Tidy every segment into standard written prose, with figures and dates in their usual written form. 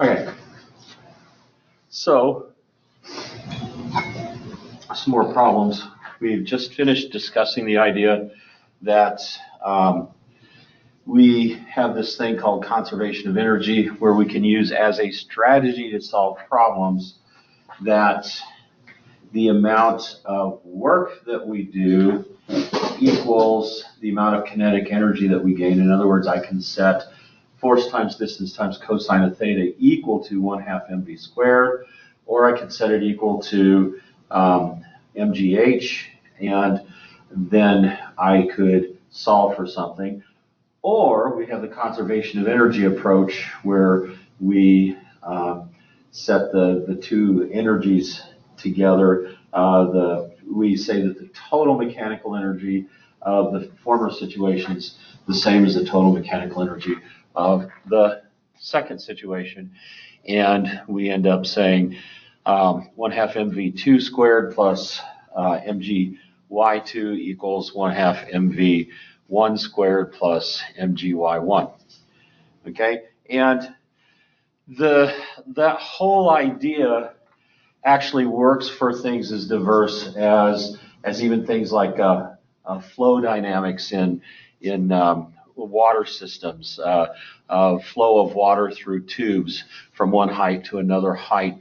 Okay, so some more problems. We've just finished discussing the idea that we have this thing called conservation of energy, where we can use as a strategy to solve problems that the amount of work that we do equals the amount of kinetic energy that we gain. In other words, I can set force times distance times cosine of theta equal to 1/2 mv squared, or I can set it equal to mgh, and then I could solve for something. Or we have the conservation of energy approach, where we set the two energies together. We say that the total mechanical energy of the former situation is the same as the total mechanical energy of the second situation. And we end up saying 1/2 mv2 squared plus mgy2 equals 1/2 mv1 squared plus mgy1. Okay, and that whole idea actually works for things as diverse as even things like flow dynamics in water systems, flow of water through tubes from one height to another height.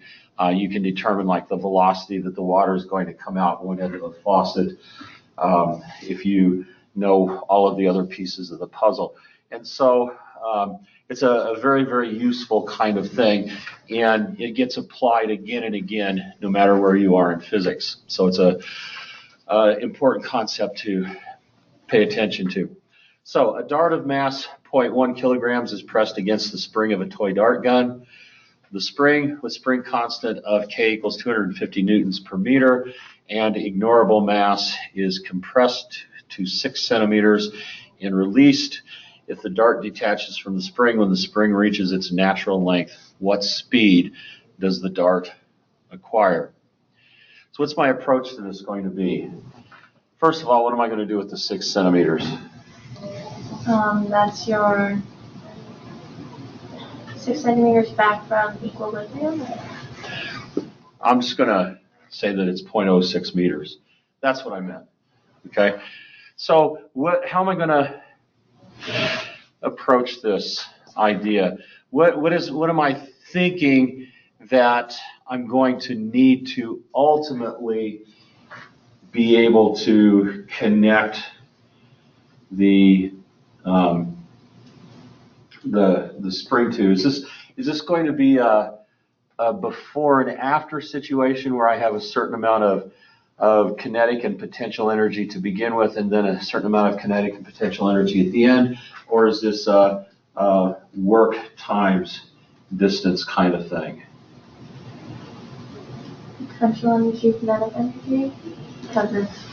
You can determine like the velocity that the water is going to come out going into the faucet if you know all of the other pieces of the puzzle. And so it's a very, very useful kind of thing, and it gets applied again and again no matter where you are in physics. So it's a important concept to pay attention to. So a dart of mass 0.1 kilograms is pressed against the spring of a toy dart gun. The spring with spring constant of K equals 250 newtons per meter, and ignorable mass is compressed to 6 centimeters and released. If the dart detaches from the spring when the spring reaches its natural length, what speed does the dart acquire? So what's my approach to this going to be? First of all, what am I going to do with the 6 centimeters? That's your 6 centimeters back from equilibrium. I'm just going to say that it's 0.06 meters. That's what I meant. Okay. So how am I going to approach this idea? What am I thinking that I'm going to need to ultimately be able to connect the spring to? Is this going to be a before and after situation where I have a certain amount of kinetic and potential energy to begin with, and then a certain amount of kinetic and potential energy at the end? Or is this work times distance kind of thing? Potential energy, kinetic energy, because it's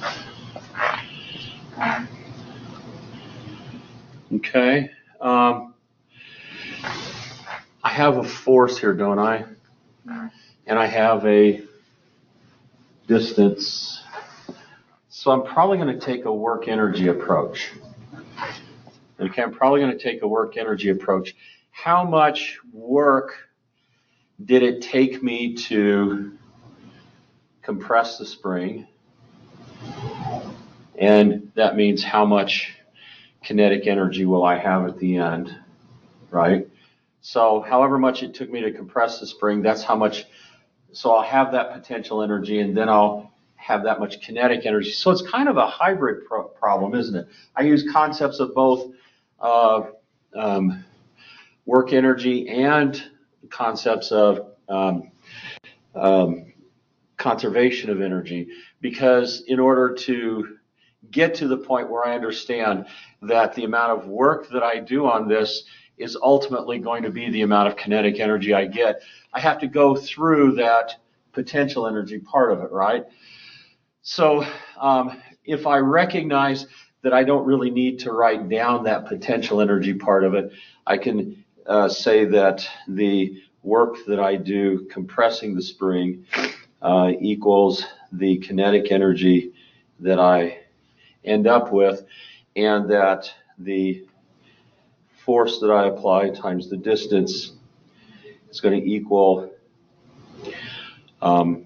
okay. I have a force here, don't I? And I have a distance. So I'm probably going to take a work energy approach. Okay, I'm probably going to take a work energy approach. How much work did it take me to compress the spring? And that means how much kinetic energy will I have at the end, right? So however much it took me to compress the spring, that's how much. So I'll have that potential energy, and then I'll have that much kinetic energy. So it's kind of a hybrid problem, isn't it? I use concepts of both work energy and concepts of conservation of energy, because in order to get to the point where I understand that the amount of work that I do on this is ultimately going to be the amount of kinetic energy I get, I have to go through that potential energy part of it, right? So if I recognize that I don't really need to write down that potential energy part of it, I can say that the work that I do compressing the spring equals the kinetic energy that I end up with, and that the force that I apply times the distance is going to equal 1/2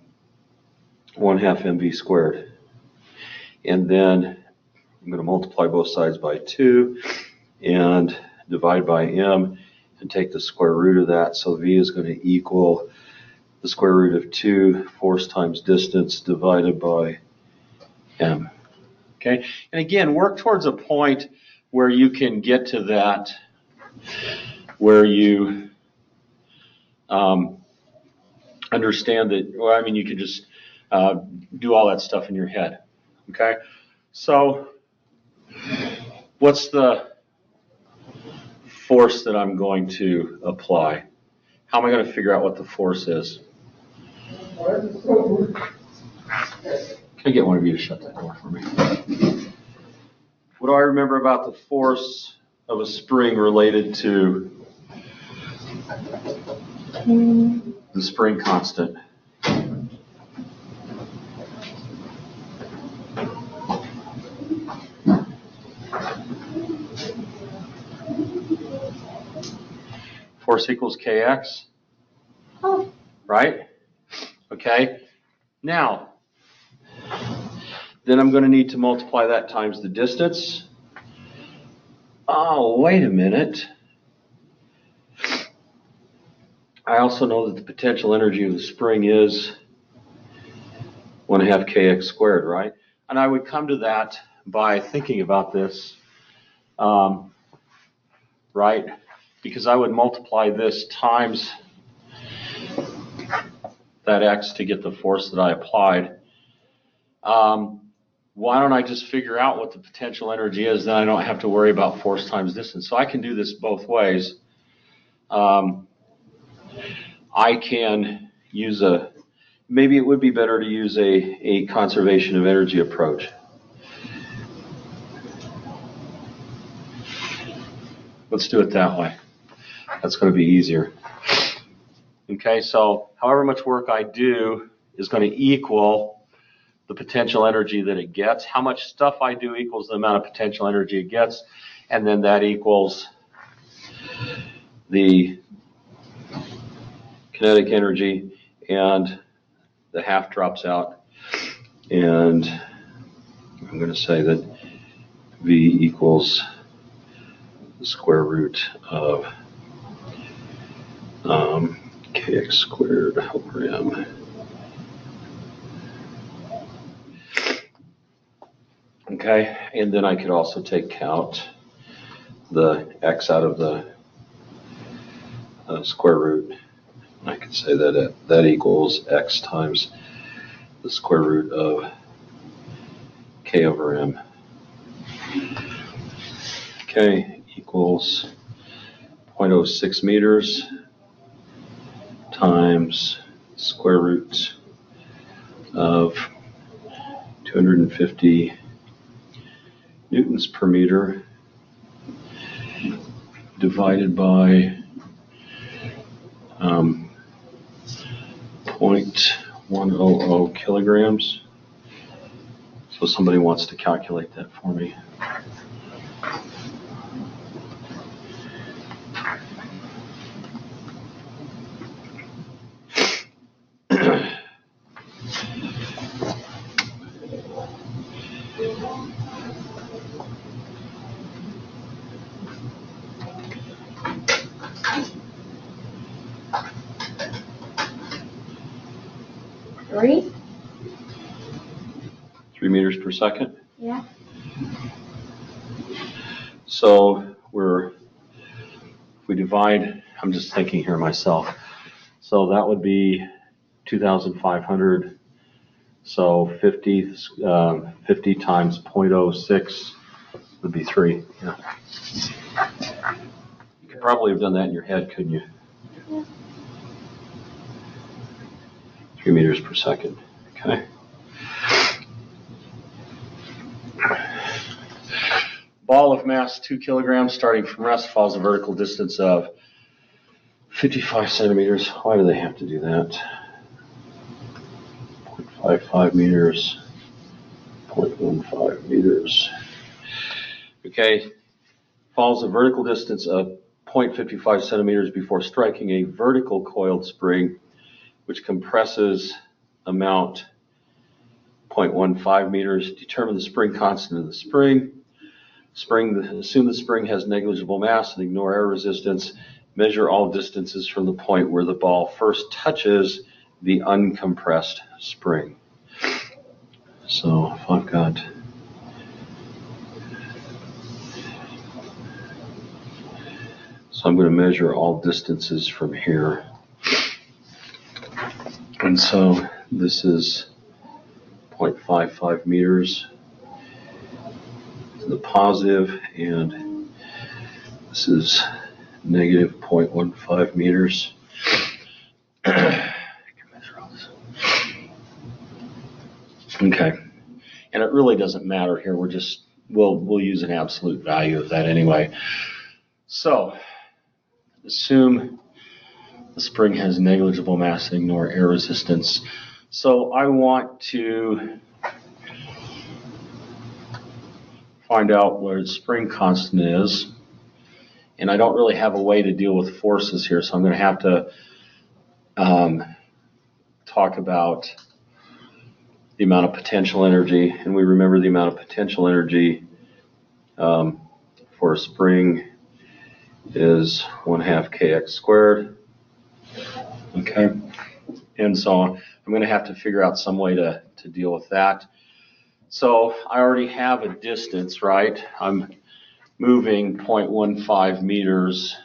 mv squared. And then I'm going to multiply both sides by 2 and divide by m and take the square root of that. So v is going to equal the square root of 2 force times distance divided by m. Okay, and again, work towards a point where you can get to that, where you understand that, well, I mean, you can just do all that stuff in your head. Okay, so what's the force that I'm going to apply? How am I going to figure out what the force is? Can I get one of you to shut that door for me? What do I remember about the force of a spring related to the spring constant? Force equals kx, right? Okay. Now, then I'm going to need to multiply that times the distance. Oh, wait a minute. I also know that the potential energy of the spring is 1/2 kx squared, right? And I would come to that by thinking about this, right? Because I would multiply this times that x to get the force that I applied. Why don't I just figure out what the potential energy is? Then I don't have to worry about force times distance. So I can do this both ways. I can use maybe it would be better to use a conservation of energy approach. Let's do it that way. That's going to be easier. Okay, so however much work I do is going to equal the potential energy that it gets. How much stuff I do equals the amount of potential energy it gets, and then that equals the kinetic energy, and the half drops out, and I'm going to say that V equals the square root of kx squared over m. Okay, and then I could also take out the x out of the square root. I could say that that equals x times the square root of k over m. Okay, equals 0.06 meters times square root of 250 newtons per meter divided by 0.100 kilograms. So somebody wants to calculate that for me. Three? 3 meters per second. Yeah. So if we divide, I'm just thinking here myself. So that would be 2,500. So 50 times 0.06 would be 3. Yeah. You could probably have done that in your head, couldn't you? Yeah. 3 meters per second. Okay. Ball of mass 2 kilograms starting from rest falls a vertical distance of 55 centimeters. Why do they have to do that? 0.55 meters, 0.15 meters. Okay, falls a vertical distance of 0.55 centimeters before striking a vertical coiled spring, which compresses amount 0.15 meters. Determine the spring constant of the spring. Assume the spring has negligible mass and ignore air resistance. Measure all distances from the point where the ball first touches the uncompressed spring. So if I've got I'm going to measure all distances from here. And so this is 0.55 meters to the positive, and this is negative 0.15 meters. Okay, and it really doesn't matter here. We'll use an absolute value of that anyway. So assume the spring has negligible mass and ignore air resistance. So I want to find out where the spring constant is, and I don't really have a way to deal with forces here, so I'm going to have to talk about the amount of potential energy, and we remember the amount of potential energy for a spring is 1/2 kx squared. Okay, and so I'm going to have to figure out some way to deal with that. So I already have a distance, right? I'm moving 0.15 meters,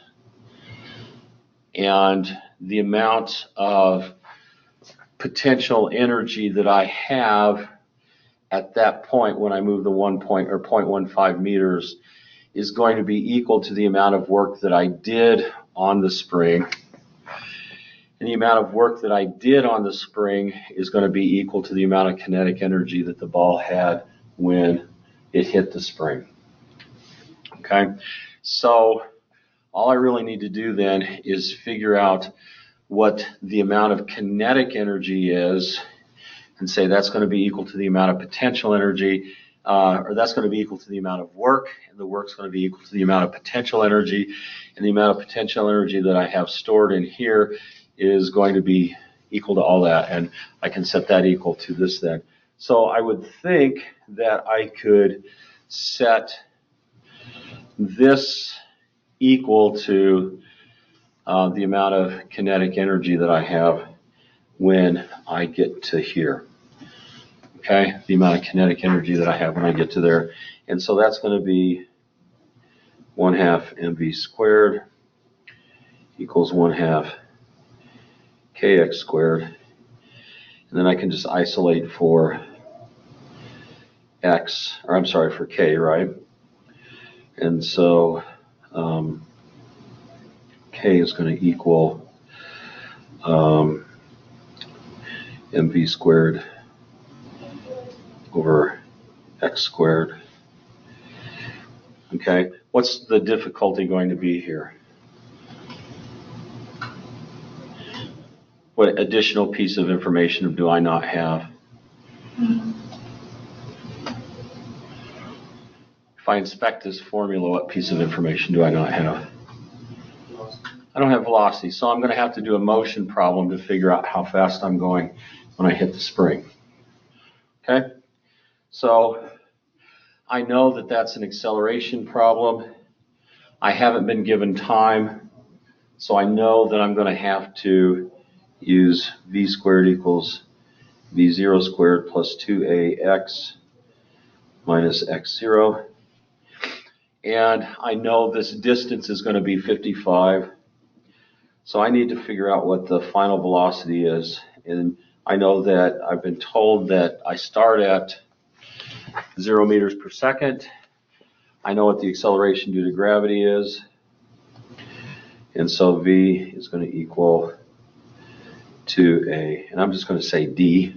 and the amount of potential energy that I have at that point when I move the 0.15 meters is going to be equal to the amount of work that I did on the spring. And the amount of work that I did on the spring is going to be equal to the amount of kinetic energy that the ball had when it hit the spring. Okay, so all I really need to do then is figure out what the amount of kinetic energy is and say that's going to be equal to the amount of potential energy, or that's going to be equal to the amount of work, and the work's going to be equal to the amount of potential energy, and the amount of potential energy that I have stored in here is going to be equal to all that, and I can set that equal to this then. So I would think that I could set this equal to the amount of kinetic energy that I have when I get to here. Okay, the amount of kinetic energy that I have when I get to there. And so that's going to be 1/2 mv squared equals 1/2 kx squared. And then I can just isolate for x, or I'm sorry, for k, right? And so k is going to equal mv squared over x squared. Okay, what's the difficulty going to be here? What additional piece of information do I not have? If I inspect this formula, what piece of information do I not have? I don't have velocity, so I'm going to have to do a motion problem to figure out how fast I'm going when I hit the spring. Okay, so I know that that's an acceleration problem. I haven't been given time, so I know that I'm going to have to use v squared equals v0 squared plus 2ax minus x0. And I know this distance is going to be 55. So I need to figure out what the final velocity is. And I know that I've been told that I start at 0 meters per second. I know what the acceleration due to gravity is. And so v is going to equal 2a, and I'm just going to say d,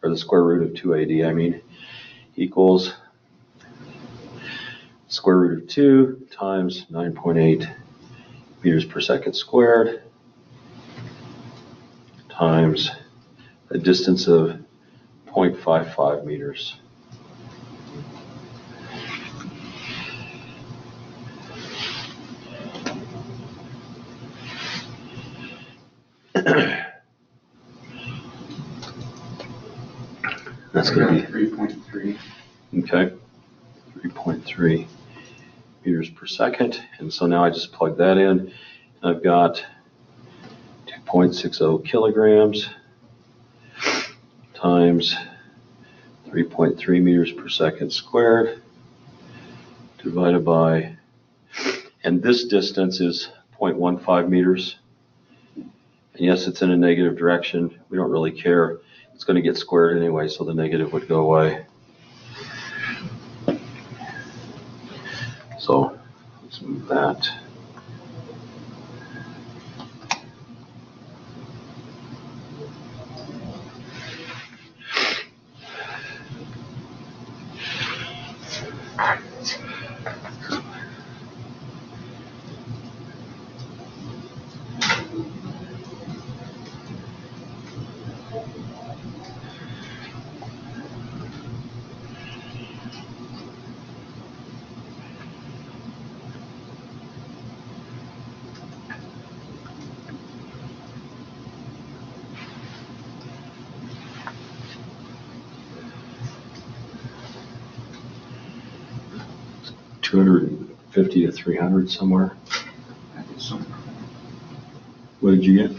or the square root of 2ad, I mean, equals square root of 2 times 9.8 meters per second squared times a distance of 0.55 meters. That's going to be 3.3. okay, 3.3 meters per second. And so now I just plug that in. I've got 2.60 kilograms times 3.3 meters per second squared divided by, and this distance is 0.15 meters. And yes, it's in a negative direction. We don't really care. It's going to get squared anyway, so the negative would go away. So let's move that. $250 to 300 somewhere. I did something. What did you get?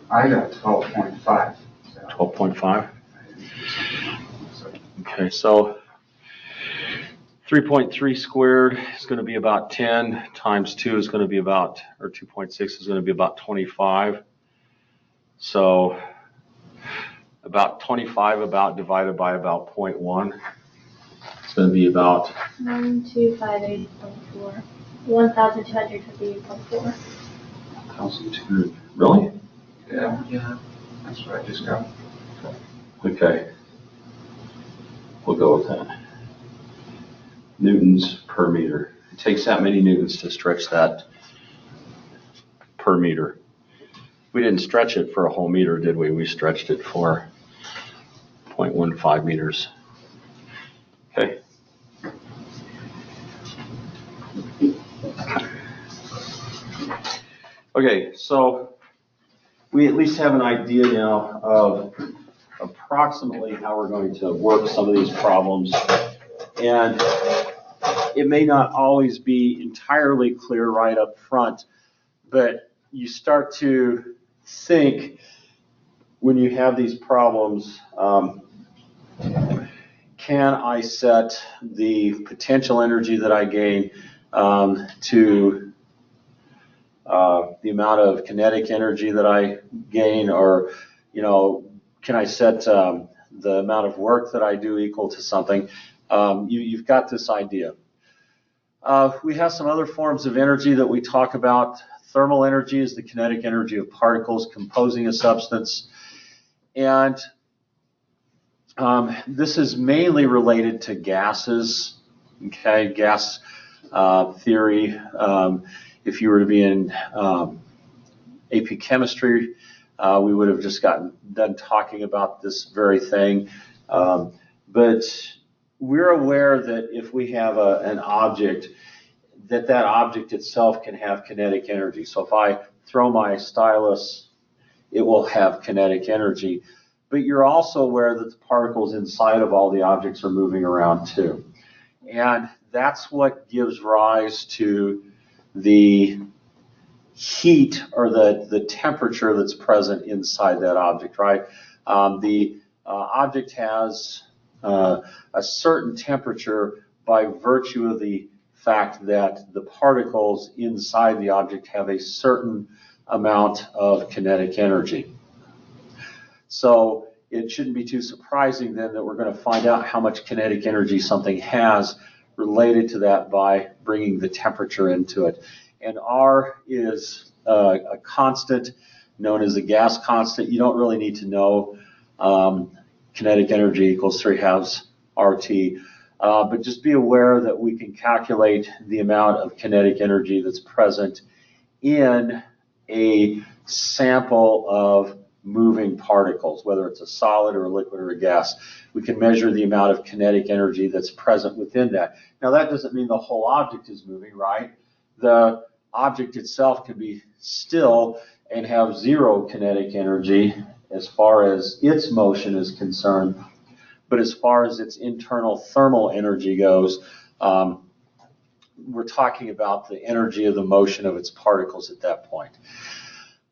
I got 12.5. 12.5? Okay, so 3.3 squared is going to be about 10 times 2 is going to be about, or 2.6 is going to be about 25. So about 25 about divided by about 0.1. It's going to be about 1258.4. 1,258.4. 1,200. Really? Yeah. That's what I just got. Okay. We'll go with that. Newtons per meter. It takes that many newtons to stretch that per meter. We didn't stretch it for a whole meter, did we? We stretched it for 0.15 meters. Okay. Okay, so we at least have an idea now of approximately how we're going to work some of these problems. And it may not always be entirely clear right up front, but you start to think when you have these problems, can I set the potential energy that I gain to the amount of kinetic energy that I gain, or, can I set the amount of work that I do equal to something? You've got this idea. We have some other forms of energy that we talk about. Thermal energy is the kinetic energy of particles composing a substance. And this is mainly related to gases, okay, gas theory. If you were to be in AP chemistry, we would have just gotten done talking about this very thing. But we're aware that if we have an object, that object itself can have kinetic energy. So if I throw my stylus, it will have kinetic energy. But you're also aware that the particles inside of all the objects are moving around too. And that's what gives rise to the heat or the temperature that's present inside that object, right? The object has a certain temperature by virtue of the fact that the particles inside the object have a certain amount of kinetic energy. So it shouldn't be too surprising then that we're going to find out how much kinetic energy something has related to that by bringing the temperature into it. And R is a constant known as the gas constant. You don't really need to know kinetic energy equals 3/2 RT. But just be aware that we can calculate the amount of kinetic energy that's present in a sample of moving particles, whether it's a solid or a liquid or a gas. We can measure the amount of kinetic energy that's present within that. Now, that doesn't mean the whole object is moving, right? The object itself can be still and have zero kinetic energy as far as its motion is concerned. But as far as its internal thermal energy goes, we're talking about the energy of the motion of its particles at that point.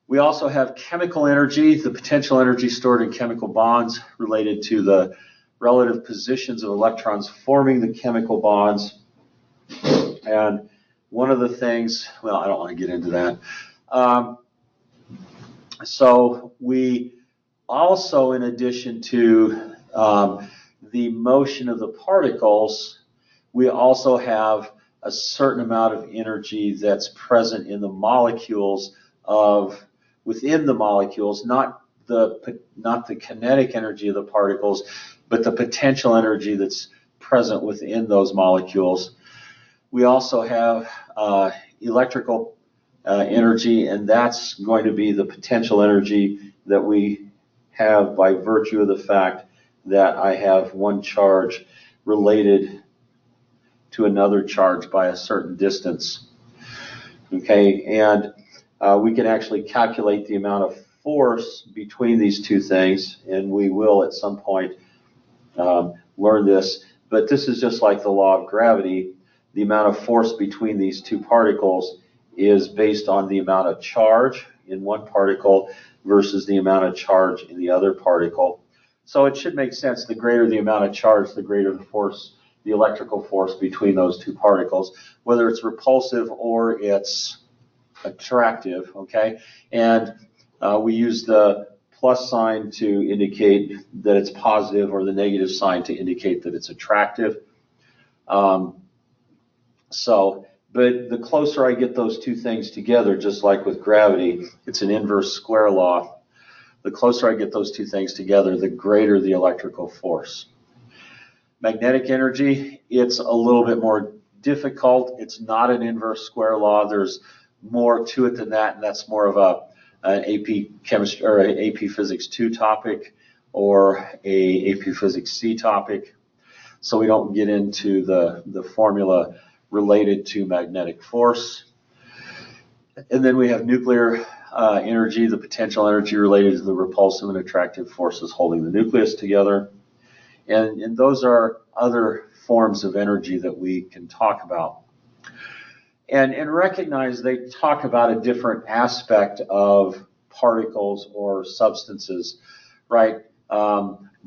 We also have chemical energy, the potential energy stored in chemical bonds related to the relative positions of electrons forming the chemical bonds. And one of the things, well, I don't want to get into that. So we also, in addition to the motion of the particles, we also have a certain amount of energy that's present in the molecules within the molecules, not the kinetic energy of the particles, but the potential energy that's present within those molecules. We also have electrical energy, and that's going to be the potential energy that we have by virtue of the fact that I have one charge related to another charge by a certain distance. Okay, and we can actually calculate the amount of force between these two things, and we will at some point learn this, but this is just like the law of gravity. The amount of force between these two particles is based on the amount of charge in one particle versus the amount of charge in the other particle. So it should make sense. The greater the amount of charge, the greater the force, the electrical force between those two particles, whether it's repulsive or it's attractive, okay? And we use the plus sign to indicate that it's positive or the negative sign to indicate that it's attractive. But the closer I get those two things together, just like with gravity, it's an inverse square law. The closer I get those two things together, the greater the electrical force. Magnetic energy, it's a little bit more difficult. It's not an inverse square law. There's more to it than that, and that's more of an AP chemistry or an AP Physics 2 topic or a AP Physics C topic. So we don't get into the formula related to magnetic force. And then we have nuclear energy, the potential energy related to the repulsive and attractive forces holding the nucleus together. And those are other forms of energy that we can talk about. And recognize they talk about a different aspect of particles or substances, right?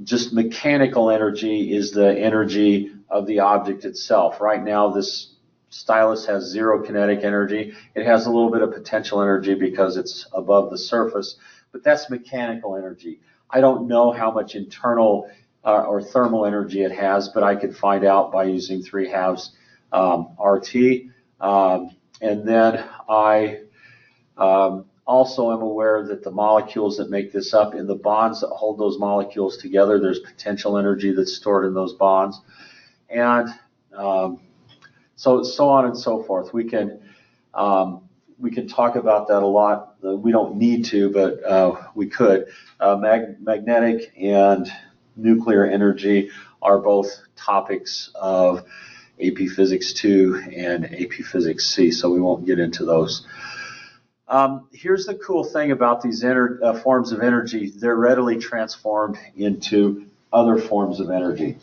Just mechanical energy is the energy of the object itself. Right now, this stylus has zero kinetic energy. It has a little bit of potential energy because it's above the surface, but that's mechanical energy. I don't know how much internal or thermal energy it has, but I could find out by using 3/2 RT. And then I also am aware that the molecules that make this up, in the bonds that hold those molecules together, there's potential energy that's stored in those bonds. And so on and so forth. We can talk about that a lot. We don't need to, but we could. Magnetic and nuclear energy are both topics of AP Physics 2 and AP Physics C, so we won't get into those. Here's the cool thing about these forms of energy. They're readily transformed into other forms of energy.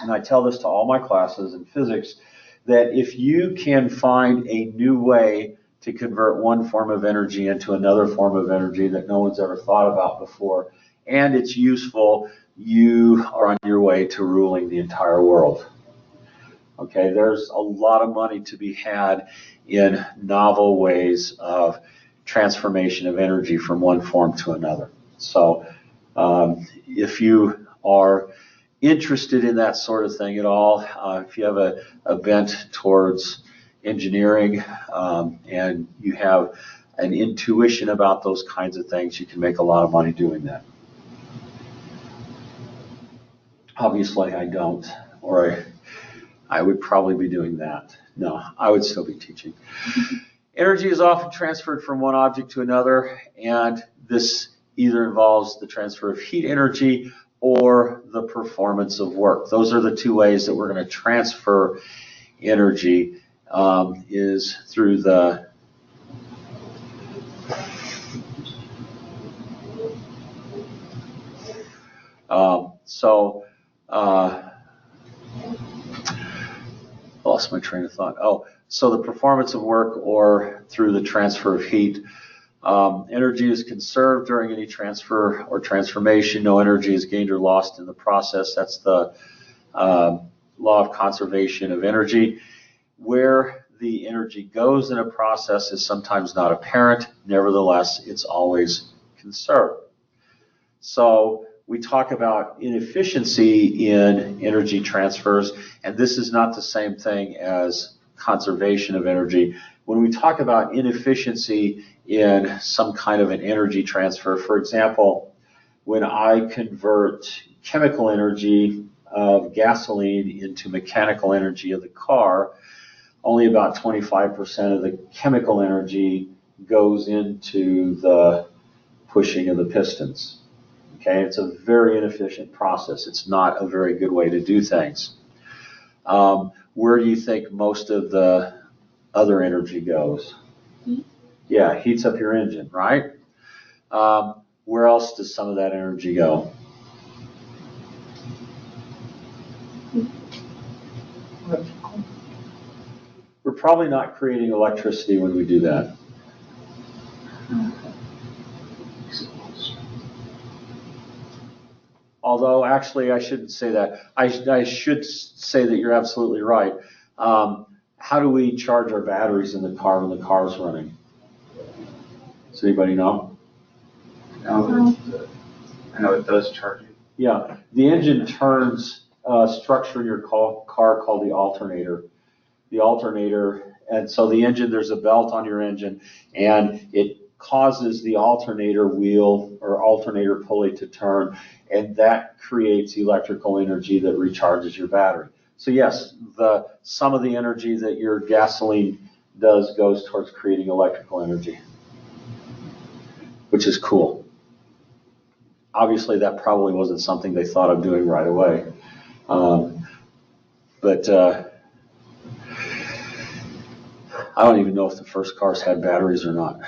And I tell this to all my classes in physics, that if you can find a new way to convert one form of energy into another form of energy that no one's ever thought about before, and it's useful, you are on your way to ruling the entire world. Okay, there's a lot of money to be had in novel ways of transformation of energy from one form to another. So if you are interested in that sort of thing at all, if you have a bent towards engineering and you have an intuition about those kinds of things, you can make a lot of money doing that. Obviously I don't, or I would probably be doing that. No, I would still be teaching. Energy is often transferred from one object to another, and this either involves the transfer of heat energy or the performance of work. Those are the two ways that we're going to transfer energy, is through the Lost my train of thought. Oh, so the performance of work or through the transfer of heat. Energy is conserved during any transfer or transformation. No energy is gained or lost in the process. That's the law of conservation of energy. Where the energy goes in a process is sometimes not apparent. Nevertheless, it's always conserved. So we talk about inefficiency in energy transfers, and this is not the same thing as conservation of energy. When we talk about inefficiency in some kind of an energy transfer, for example, when I convert chemical energy of gasoline into mechanical energy of the car, only about 25% of the chemical energy goes into the pushing of the pistons. Okay, it's a very inefficient process. It's not a very good way to do things. Where do you think most of the other energy goes? Heat. Yeah, heats up your engine, right? Where else does some of that energy go? We're probably not creating electricity when we do that. Although, actually, I shouldn't say that. I should say that you're absolutely right. How do we charge our batteries in the car when the car's running? Does anybody know? I know it does charge you. Yeah, the engine turns a structure in your car called the alternator. The alternator, and so the engine, there's a belt on your engine, and it causes the alternator wheel or alternator pulley to turn, and that creates electrical energy that recharges your battery. So yes, some of the energy that your gasoline does goes towards creating electrical energy, which is cool. Obviously, that probably wasn't something they thought of doing right away. But I don't even know if the first cars had batteries or not.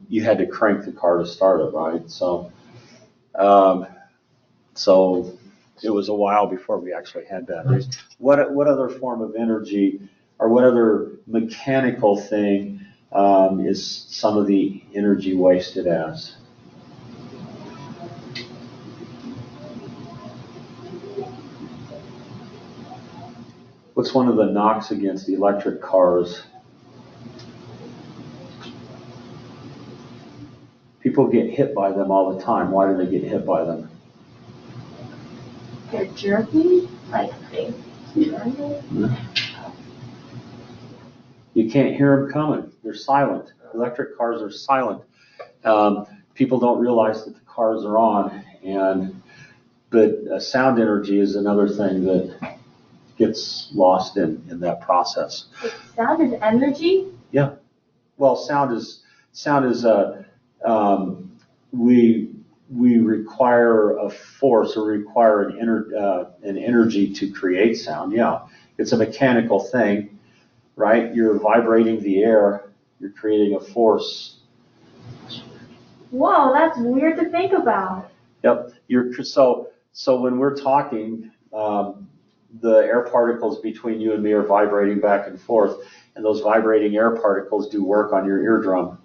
You had to crank the car to start it, right? So it was a while before we actually had batteries. What other form of energy or what other mechanical thing is some of the energy wasted as? What's one of the knocks against electric cars? People get hit by them all the time. Why do they get hit by them? They're jerky, like they turn. You can't hear them coming. They're silent. Electric cars are silent. People don't realize that the cars are on, but sound energy is another thing that gets lost in that process. Sound is energy? Yeah. Well, sound is we require a force or require an energy to create sound. Yeah, it's a mechanical thing, right? You're vibrating the air. You're creating a force. Whoa, that's weird to think about. Yep. So when we're talking, the air particles between you and me are vibrating back and forth, and those vibrating air particles do work on your eardrum,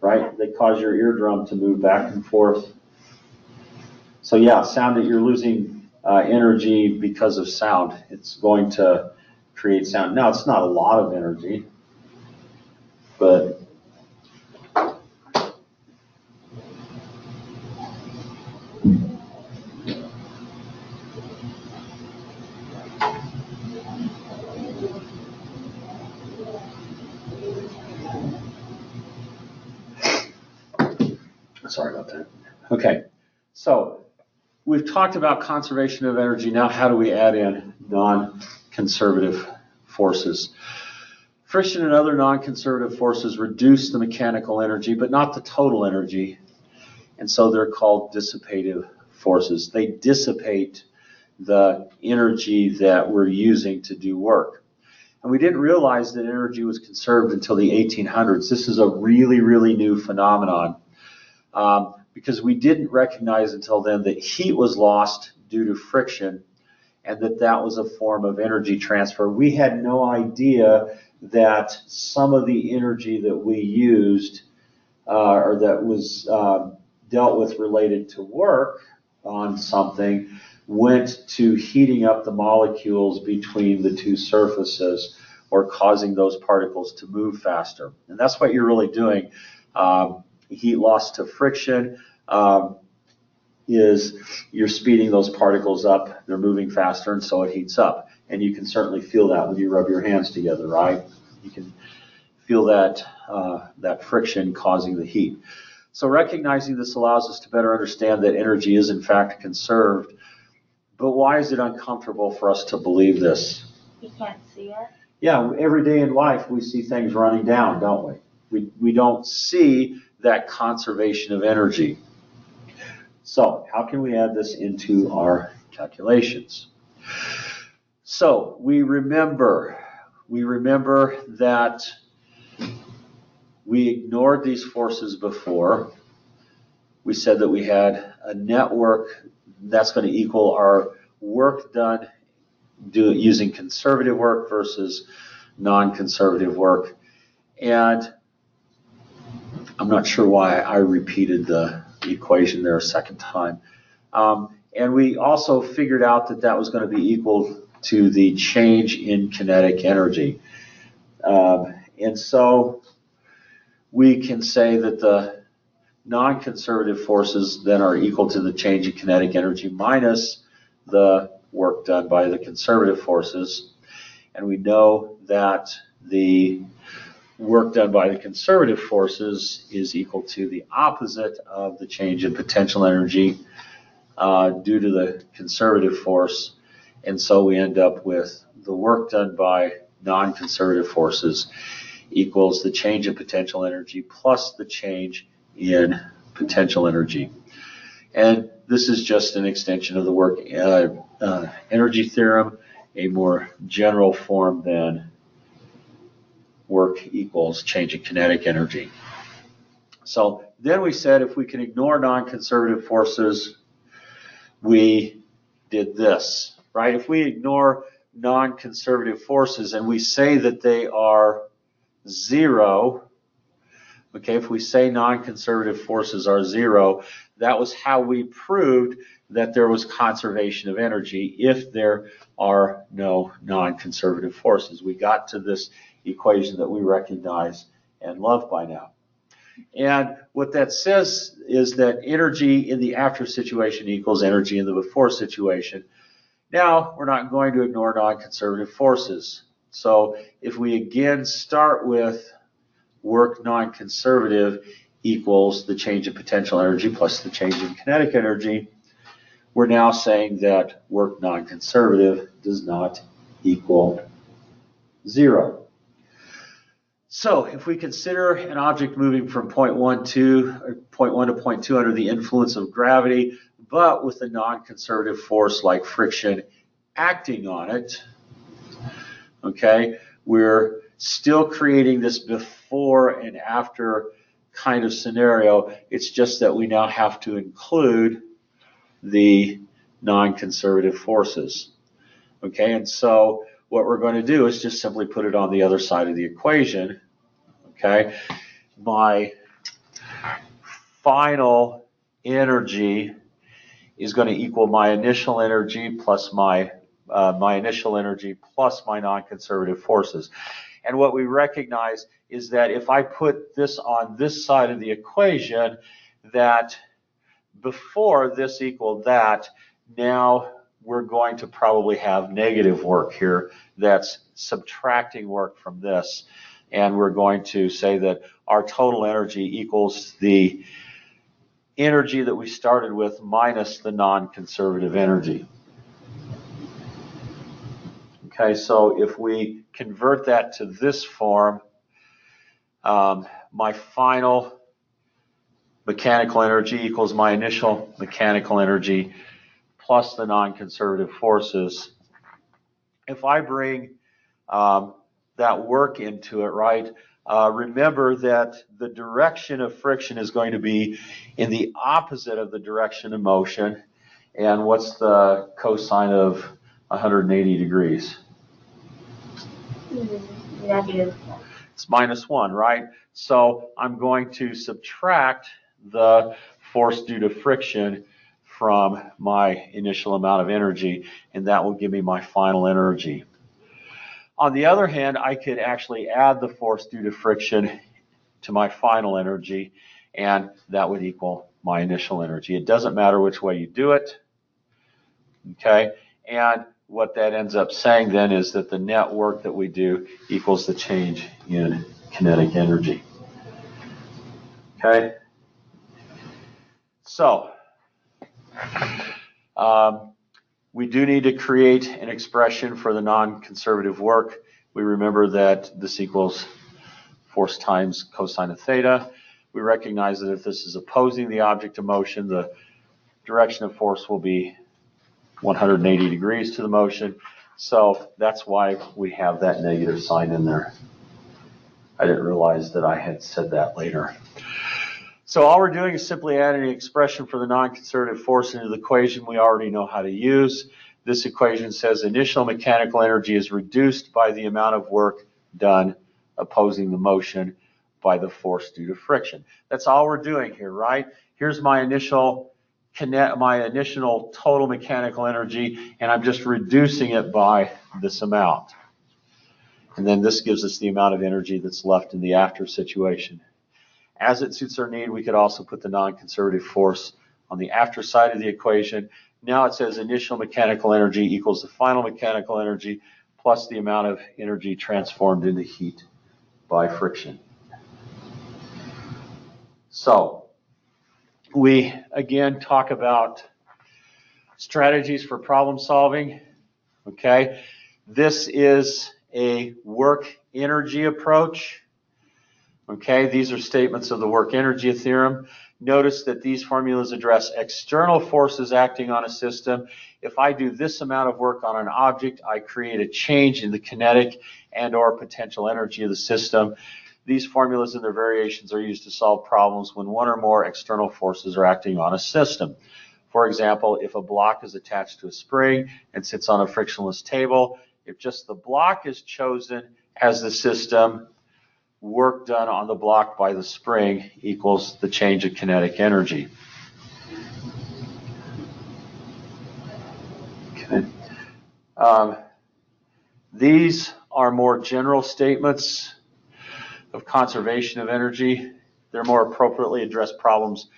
right? They cause your eardrum to move back and forth. So yeah, sound that you're losing energy because of sound. It's going to create sound. Now, it's not a lot of energy, but sorry about that. Okay, so we've talked about conservation of energy. Now, how do we add in non-conservative forces? Friction and other non-conservative forces reduce the mechanical energy, but not the total energy. And so they're called dissipative forces. They dissipate the energy that we're using to do work. And we didn't realize that energy was conserved until the 1800s. This is a really, really new phenomenon. because we didn't recognize until then that heat was lost due to friction and that was a form of energy transfer. We had no idea that some of the energy that we used or that was dealt with related to work on something went to heating up the molecules between the two surfaces or causing those particles to move faster. And that's what you're really doing. Heat loss to friction is you're speeding those particles up, they're moving faster, and so it heats up. And you can certainly feel that when you rub your hands together, right? You can feel that, that friction causing the heat. So recognizing this allows us to better understand that energy is in fact conserved. But why is it uncomfortable for us to believe this? You can't see it? Yeah, every day in life we see things running down, don't we? We don't see that conservation of energy. So how can we add this into our calculations? So we remember that we ignored these forces before. We said that we had a network that's going to equal our work done using conservative work versus non-conservative work. And I'm not sure why I repeated the equation there a second time. And we also figured out that that was going to be equal to the change in kinetic energy. And so we can say that the non-conservative forces then are equal to the change in kinetic energy minus the work done by the conservative forces. And we know that the work done by the conservative forces is equal to the opposite of the change in potential energy due to the conservative force. And so we end up with the work done by non-conservative forces equals the change in potential energy plus the change in potential energy. And this is just an extension of the work energy theorem, a more general form than work equals change in kinetic energy. So then we said if we can ignore non-conservative forces, we did this, right? If we ignore non-conservative forces and we say that they are zero, okay, if we say non-conservative forces are zero, that was how we proved that there was conservation of energy if there are no non-conservative forces. We got to this equation that we recognize and love by now. And what that says is that energy in the after situation equals energy in the before situation. Now, we're not going to ignore non-conservative forces. So if we again start with work non-conservative equals the change in potential energy plus the change in kinetic energy, we're now saying that work non-conservative does not equal zero. So if we consider an object moving from point 1 to point 2 under the influence of gravity, but with a non-conservative force like friction acting on it, okay, we're still creating this before and after kind of scenario. It's just that we now have to include the non-conservative forces. Okay, and so what we're going to do is just simply put it on the other side of the equation. Okay, my final energy is going to equal my initial energy plus my non-conservative forces. And what we recognize is that if I put this on this side of the equation, that before this equaled that, now we're going to probably have negative work here that's subtracting work from this. And we're going to say that our total energy equals the energy that we started with minus the non-conservative energy. Okay, so if we convert that to this form, my final mechanical energy equals my initial mechanical energy plus the non-conservative forces. If I bring that work into it, right, remember that the direction of friction is going to be in the opposite of the direction of motion. And what's the cosine of 180 degrees? Negative. It's -1, right? So I'm going to subtract the force due to friction from my initial amount of energy, and that will give me my final energy. On the other hand, I could actually add the force due to friction to my final energy, and that would equal my initial energy. It doesn't matter which way you do it, okay? And what that ends up saying then is that the net work that we do equals the change in kinetic energy, okay? So, we do need to create an expression for the non-conservative work. We remember that this equals force times cosine of theta. We recognize that if this is opposing the object of motion, the direction of force will be 180 degrees to the motion. So that's why we have that negative sign in there. I didn't realize that I had said that later. So all we're doing is simply adding an expression for the non-conservative force into the equation we already know how to use. This equation says initial mechanical energy is reduced by the amount of work done opposing the motion by the force due to friction. That's all we're doing here, right? Here's my initial total mechanical energy, and I'm just reducing it by this amount. And then this gives us the amount of energy that's left in the after situation. As it suits our need, we could also put the non-conservative force on the after side of the equation. Now it says initial mechanical energy equals the final mechanical energy plus the amount of energy transformed into heat by friction. So we again talk about strategies for problem solving. Okay, this is a work energy approach. Okay, these are statements of the work energy theorem. Notice that these formulas address external forces acting on a system. If I do this amount of work on an object, I create a change in the kinetic and or potential energy of the system. These formulas and their variations are used to solve problems when one or more external forces are acting on a system. For example, if a block is attached to a spring and sits on a frictionless table, if just the block is chosen as the system, work done on the block by the spring equals the change of kinetic energy. Okay. These are more general statements of conservation of energy. They're more appropriately addressed problems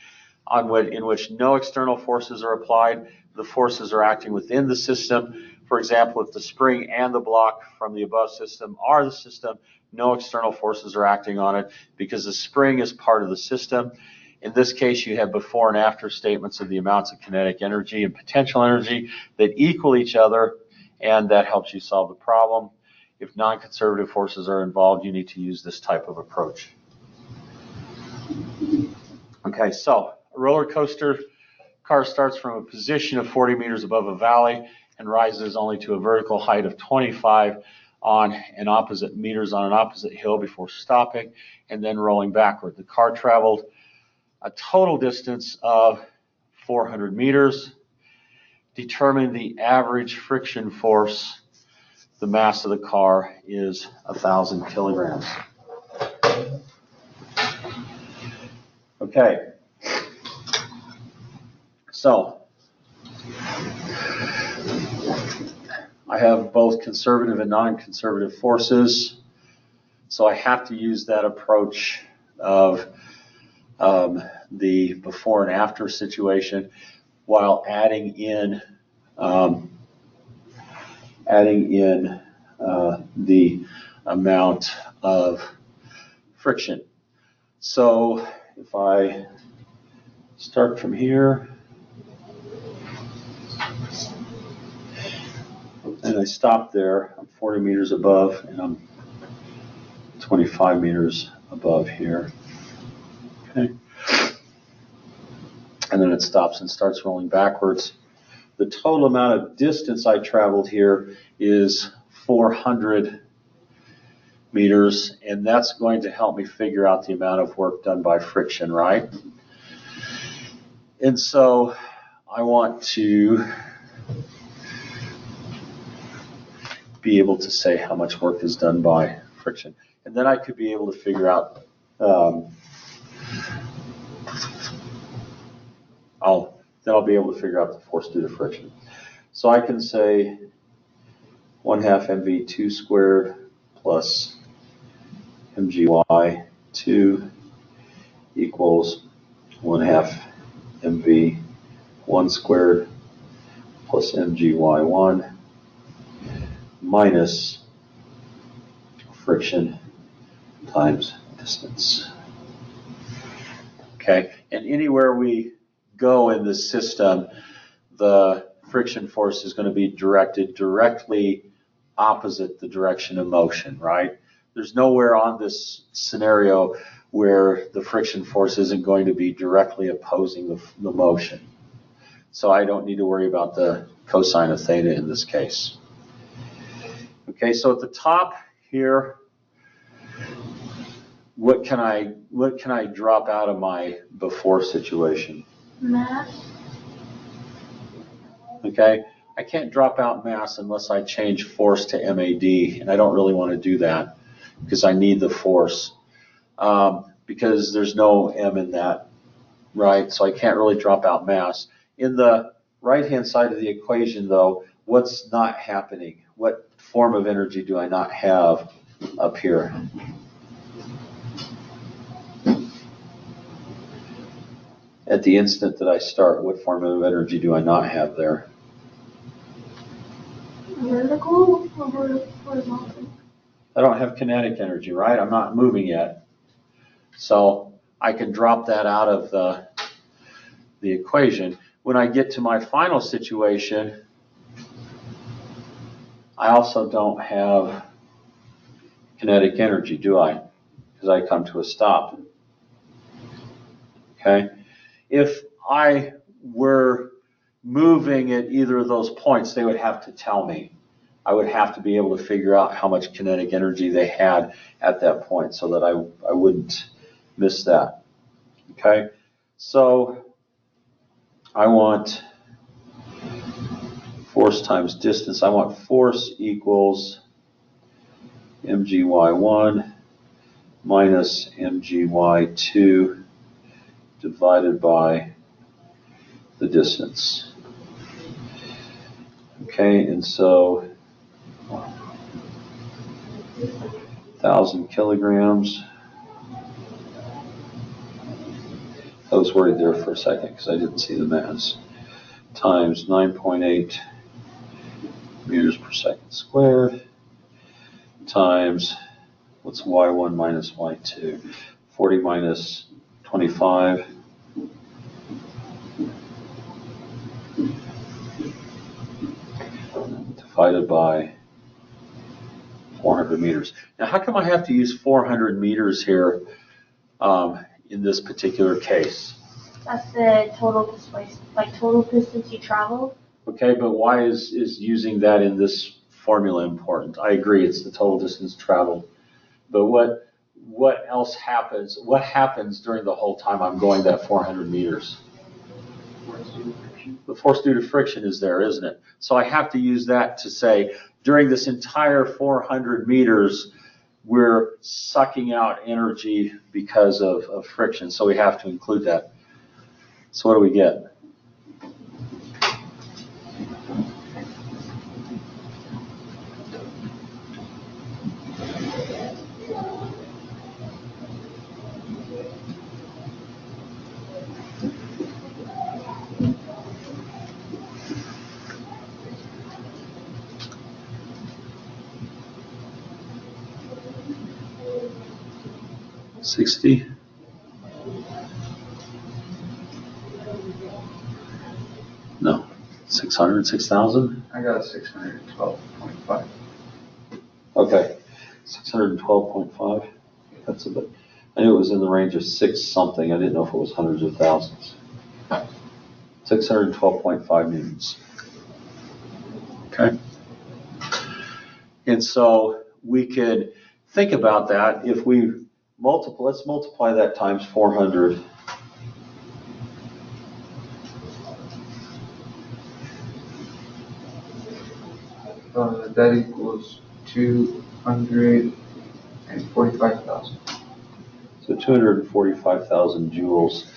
in which no external forces are applied. The forces are acting within the system. For example, if the spring and the block from the above system are the system, no external forces are acting on it because the spring is part of the system. In this case, you have before and after statements of the amounts of kinetic energy and potential energy that equal each other, and that helps you solve the problem. If non-conservative forces are involved, you need to use this type of approach. Okay, so a roller coaster car starts from a position of 40 meters above a valley and rises only to a vertical height of 25 meters on an opposite hill before stopping and then rolling backward. The car traveled a total distance of 400 meters. Determine the average friction force. The mass of the car is 1,000 kilograms. Okay. So I have both conservative and non-conservative forces. So I have to use that approach of the before and after situation while adding in the amount of friction. So if I start from here and I stop there, I'm 40 meters above and I'm 25 meters above here. Okay. And then it stops and starts rolling backwards. The total amount of distance I traveled here is 400 meters, and that's going to help me figure out the amount of work done by friction, right? And so I want to be able to say how much work is done by friction. And then I could be able to figure out, I'll be able to figure out the force due to friction. So I can say 1/2 mv2 squared plus mgy2 equals 1/2 mv1 squared plus mgy1 minus friction times distance. Okay, and anywhere we go in this system, the friction force is going to be directed directly opposite the direction of motion, right? There's nowhere on this scenario where the friction force isn't going to be directly opposing the motion. So I don't need to worry about the cosine of theta in this case. Okay, so at the top here, what can I drop out of my before situation? Mass. Okay, I can't drop out mass unless I change force to MAD, and I don't really want to do that because I need the force because there's no M in that, right? So I can't really drop out mass. In the right-hand side of the equation, though, what's not happening? What form of energy do I not have up here? At the instant that I start, what form of energy do I not have there? Vertical or horizontal? I don't have kinetic energy, right? I'm not moving yet. So I can drop that out of the equation. When I get to my final situation, I also don't have kinetic energy, do I? Because I come to a stop. Okay? If I were moving at either of those points, they would have to tell me. I would have to be able to figure out how much kinetic energy they had at that point so that I wouldn't miss that. Okay? So I want force times distance. I want force equals mgy1 minus mgy2 divided by the distance. Okay, and so 1,000 kilograms. I was worried there for a second because I didn't see the mass. Times 9.8 meters per second squared times, what's y1 minus y2? 40 minus 25. Divided by 400 meters. Now, how come I have to use 400 meters here in this particular case? That's the total displacement, like total distance you traveled. Okay, but why is using that in this formula important? I agree, it's the total distance traveled. But what else happens? What happens during the whole time I'm going that 400 meters? The force due to friction is there, isn't it? So I have to use that to say, during this entire 400 meters, we're sucking out energy because of friction. So we have to include that. So what do we get? $60. No, 600, 6,000? I got a 612.5. Okay, 612.5. That's a bit. I knew it was in the range of 6 something. I didn't know if it was hundreds of thousands. 612.5 newtons. Okay. And so we could think about that. If we let's multiply that times 400. That equals 245,000. So 245,000 joules.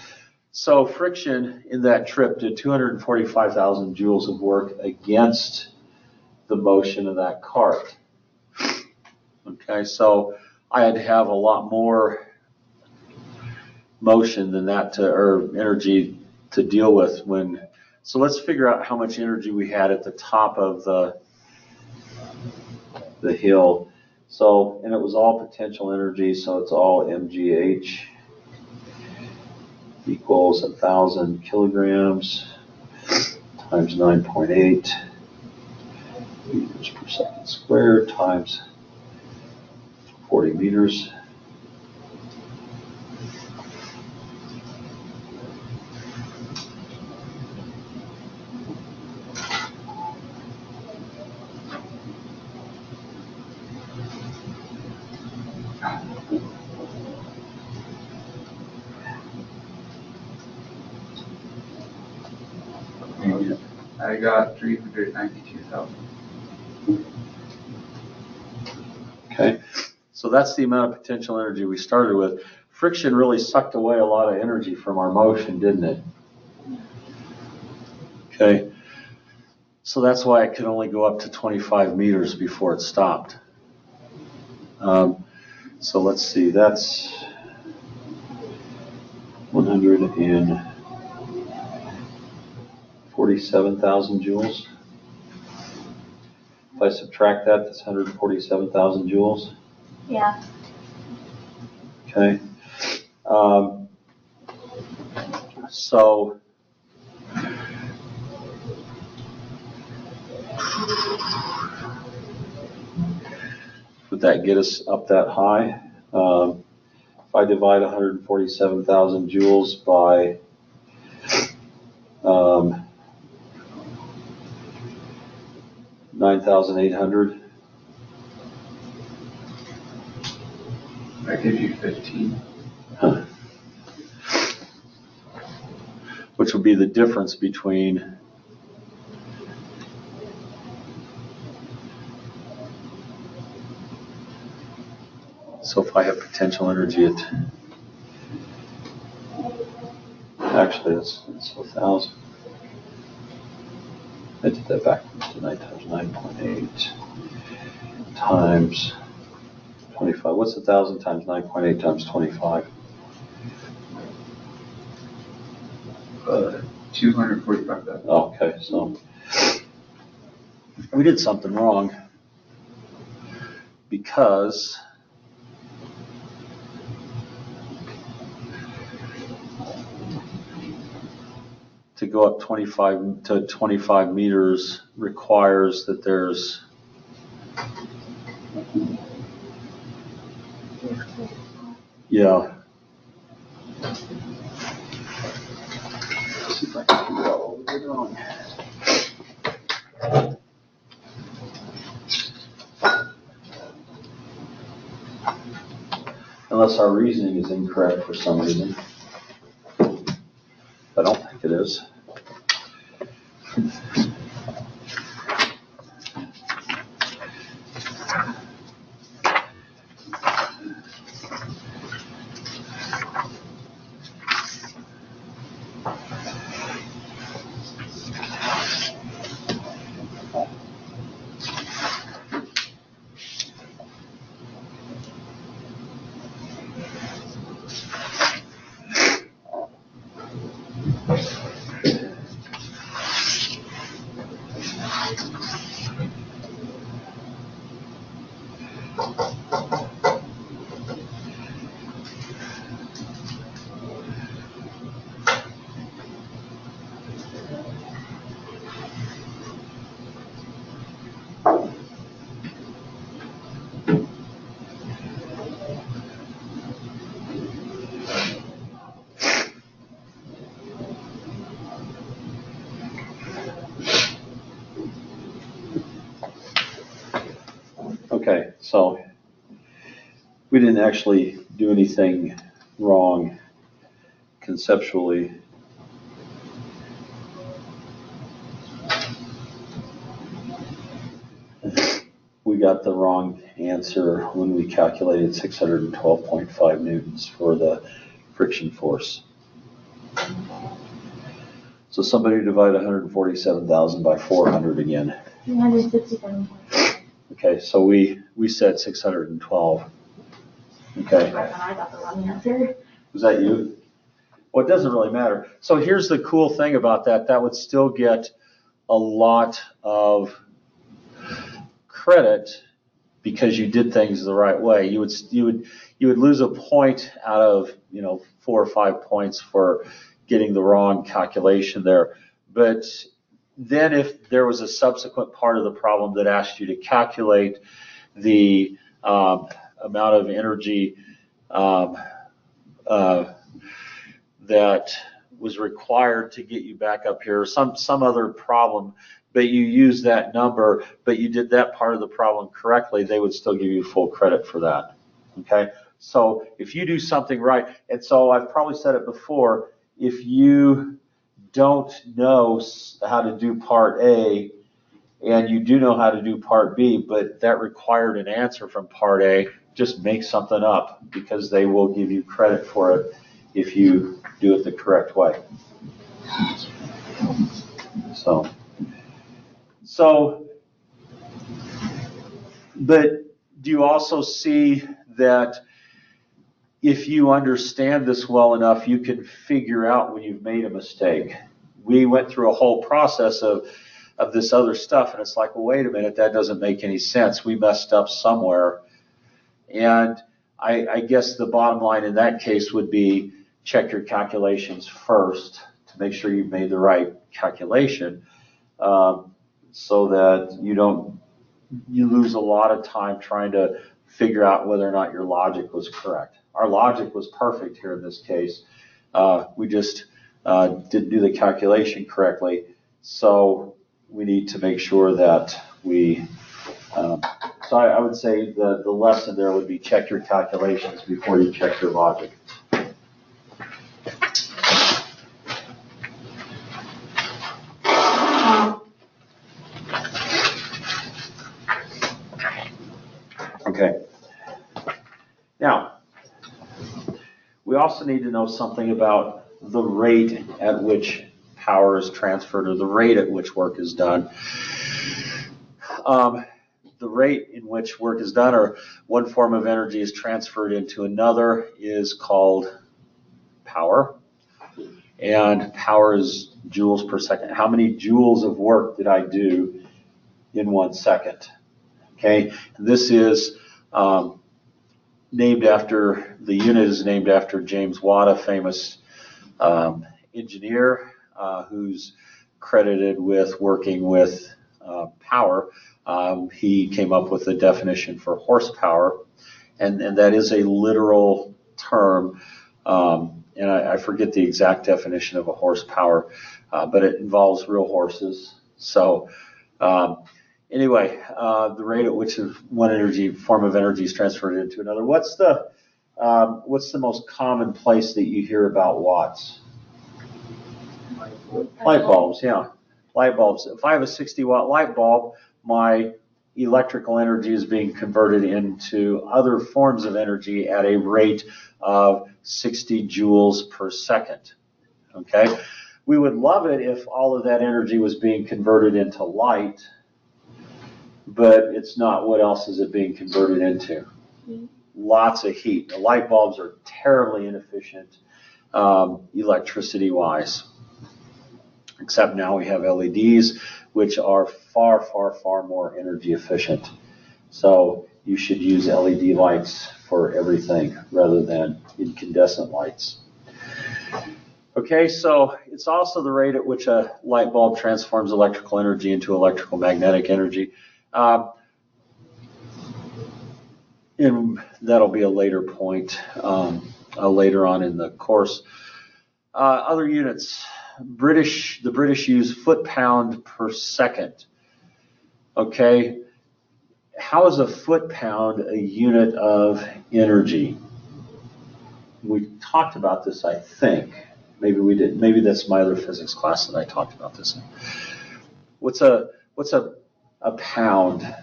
So friction in that trip did 245,000 joules of work against the motion of that cart. Okay, so I had to have a lot more motion than that or energy to deal with when. So let's figure out how much energy we had at the top of the hill. So, and it was all potential energy, so it's all mgh equals 1,000 kilograms times 9.8 meters per second squared times 40 meters. I got 392,000. Okay, so that's the amount of potential energy we started with. Friction really sucked away a lot of energy from our motion, didn't it? Okay, so that's why it could only go up to 25 meters before it stopped. So let's see, that's 147,000 joules. If I subtract that, that's 147,000 joules. Yeah. Okay. So would that get us up that high? If I divide 147,000 joules by 9,800. That gives you 15. Which would be the difference between so if I have potential energy at actually it's 1,000. I did that backwards to 9 times 9.8 times 25. What's 1,000 times 9.8 times 25? 245,000. Okay, so we did something wrong because to go up 25 meters requires that there's yeah. Let's see if I can figure out what we did wrong. Unless our reasoning is incorrect for some reason. I don't think it is. Okay, so we didn't actually do anything wrong conceptually. We got the wrong answer when we calculated 612.5 newtons for the friction force. So somebody divide 147,000 by 400 again. 367. Okay, so we said 612. Okay. I got the wrong answer. Was that you? Well, it doesn't really matter. So here's the cool thing about that. That would still get a lot of credit because you did things the right way. You would lose a point out of 4 or 5 points for getting the wrong calculation there. But then if there was a subsequent part of the problem that asked you to calculate the amount of energy that was required to get you back up here, some other problem, but you used that number, but you did that part of the problem correctly, they would still give you full credit for that. Okay? So if you do something right, and so I've probably said it before, if you don't know how to do part A, and you do know how to do part B, but that required an answer from part A, just make something up because they will give you credit for it if you do it the correct way. So, but do you also see that if you understand this well enough, you can figure out when you've made a mistake? We went through a whole process of this other stuff, and it's like, well, wait a minute, that doesn't make any sense. We messed up somewhere. And I guess the bottom line in that case would be check your calculations first to make sure you've made the right calculation, so that you lose a lot of time trying to figure out whether or not your logic was correct. Our logic was perfect here in this case. We just didn't do the calculation correctly. So we need to make sure that we, so I would say the lesson there would be check your calculations before you check your logic. Okay. Now, we also need to know something about the rate at which power is transferred, or the rate at which work is done. The rate in which work is done, or one form of energy is transferred into another, is called power. And power is joules per second. How many joules of work did I do in 1 second? Okay, this is named after, the unit is named after James Watt, a famous engineer who's credited with working with power. He came up with the definition for horsepower, and that is a literal term, and I forget the exact definition of a horsepower, but it involves real horses. So anyway, the rate at which one form of energy is transferred into another. What's the most common place that you hear about watts? Light bulbs, yeah. Light bulbs. If I have a 60-watt light bulb, my electrical energy is being converted into other forms of energy at a rate of 60 joules per second. Okay? We would love it if all of that energy was being converted into light, but it's not. What else is it being converted into? Lots of heat. The light bulbs are terribly inefficient electricity-wise. Except now we have LEDs, which are far, far, far more energy efficient. So you should use LED lights for everything rather than incandescent lights. Okay, so it's also the rate at which a light bulb transforms electrical energy into electrical magnetic energy. And that'll be a later point, later on in the course. Other units. The British use foot-pound per second. Okay, how is a foot-pound a unit of energy? We talked about this, I think. Maybe we did. Maybe that's my other physics class that I talked about this in. What's a pound?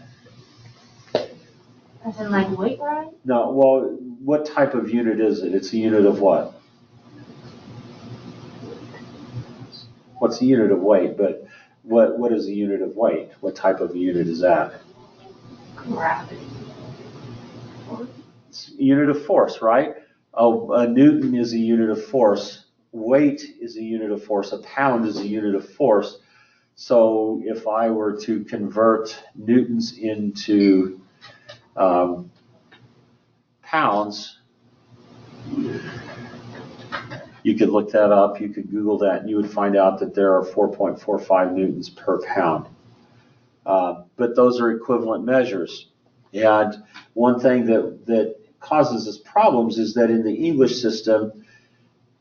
As in like weight, right? No, well, what type of unit is it? It's a unit of what? What's a unit of weight? But what is a unit of weight? What type of unit is that? Gravity. It's a unit of force, right? A newton is a unit of force. Weight is a unit of force. A pound is a unit of force. So if I were to convert newtons into pounds, you could look that up, you could Google that, and you would find out that there are 4.45 newtons per pound. But those are equivalent measures. And one thing that causes us problems is that in the English system,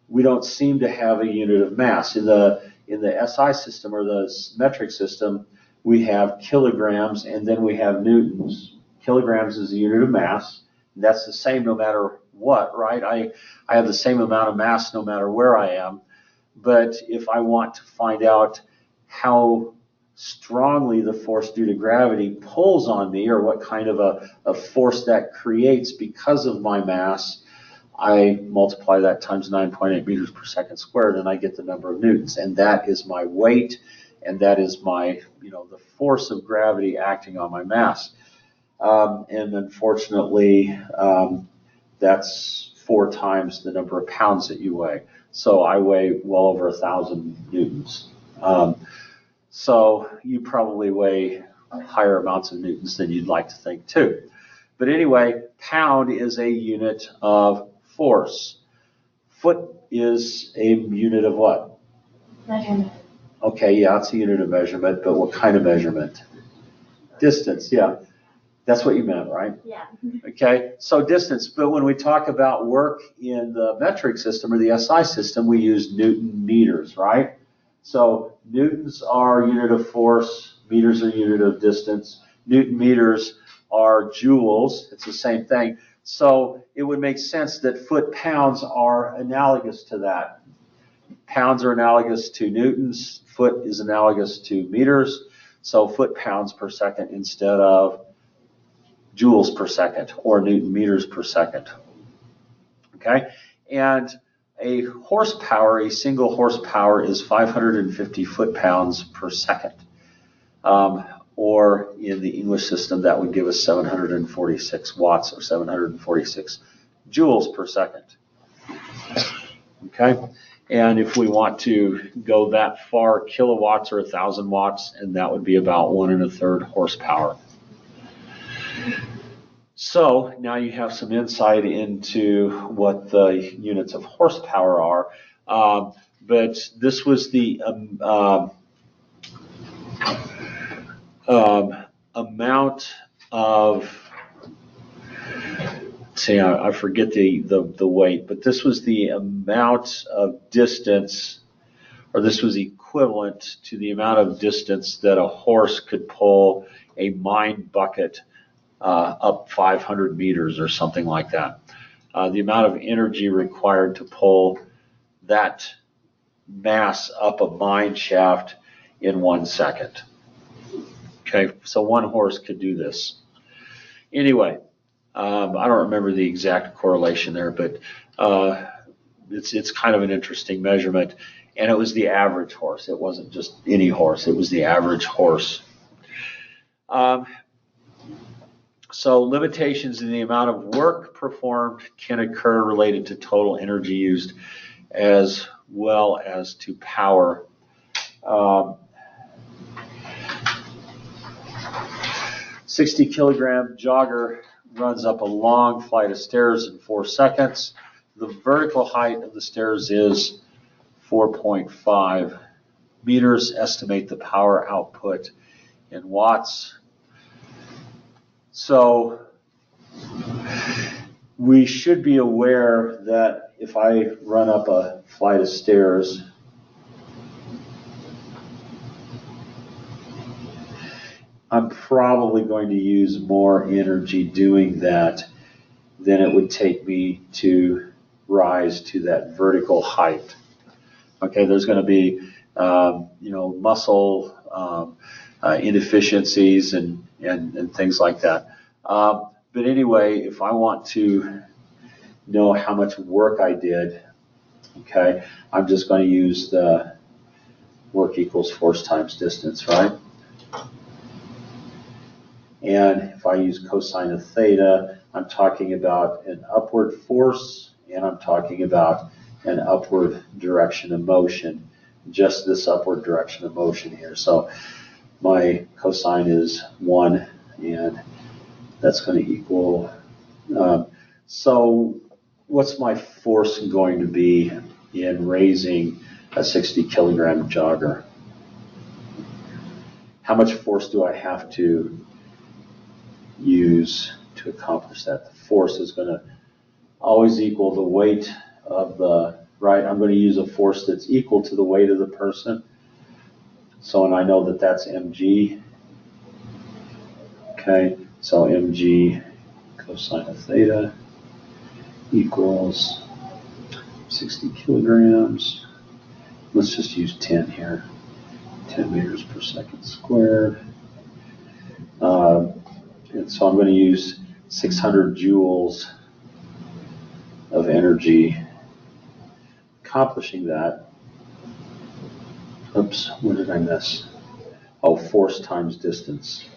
we don't seem to have a unit of mass. In the SI system or the metric system, we have kilograms and then we have newtons. Kilograms is a unit of mass. That's the same no matter what, right? I have the same amount of mass no matter where I am. But if I want to find out how strongly the force due to gravity pulls on me, or what kind of a force that creates because of my mass, I multiply that times 9.8 meters per second squared, and I get the number of newtons. And that is my weight, and that is my, the force of gravity acting on my mass. And unfortunately, that's 4 times the number of pounds that you weigh. So I weigh well over 1,000 newtons. So you probably weigh higher amounts of newtons than you'd like to think too. But anyway, pound is a unit of force. Foot is a unit of what? Measurement. Okay, yeah, it's a unit of measurement, but what kind of measurement? Distance, yeah. That's what you meant, right? Yeah. Okay, so distance. But when we talk about work in the metric system or the SI system, we use Newton meters, right? So newtons are unit of force, meters are unit of distance. Newton meters are joules. It's the same thing. So it would make sense that foot pounds are analogous to that. Pounds are analogous to newtons. Foot is analogous to meters. So foot pounds per second instead of joules per second or Newton meters per second. Okay? And a horsepower, a single horsepower is 550 foot-pounds per second. Or in the English system, that would give us 746 watts or 746 joules per second. Okay? And if we want to go that far, kilowatts or 1,000 watts, and that would be about 1 1/3 horsepower. So now you have some insight into what the units of horsepower are. But this was the amount of, I forget the weight, but this was the amount of distance, or this was equivalent to the amount of distance that a horse could pull a mine bucket up 500 meters or something like that. The amount of energy required to pull that mass up a mine shaft in 1 second. Okay, so one horse could do this. Anyway, I don't remember the exact correlation there, but it's kind of an interesting measurement. And it was the average horse. It wasn't just any horse. It was the average horse. So limitations in the amount of work performed can occur related to total energy used as well as to power. 60-kilogram jogger runs up a long flight of stairs in 4 seconds. The vertical height of the stairs is 4.5 meters. Estimate the power output in watts. So we should be aware that if I run up a flight of stairs, I'm probably going to use more energy doing that than it would take me to rise to that vertical height. Okay, there's going to be, muscle inefficiencies and things like that. But anyway, if I want to know how much work I did, okay, I'm just going to use the work equals force times distance, right? And if I use cosine of theta, I'm talking about an upward force and I'm talking about an upward direction of motion, just this upward direction of motion here. So my cosine is 1 and that's going to equal, so what's my force going to be in raising a 60 kilogram jogger? How much force do I have to use to accomplish that? The force is going to always equal the weight of the, right? I'm going to use a force that's equal to the weight of the person. So, and I know that that's mg. Okay, so mg cosine of theta equals 60 kilograms. Let's just use 10 here. 10 meters per second squared. And so I'm going to use 600 joules of energy accomplishing that. Oops, what did I miss? Oh, force times distance.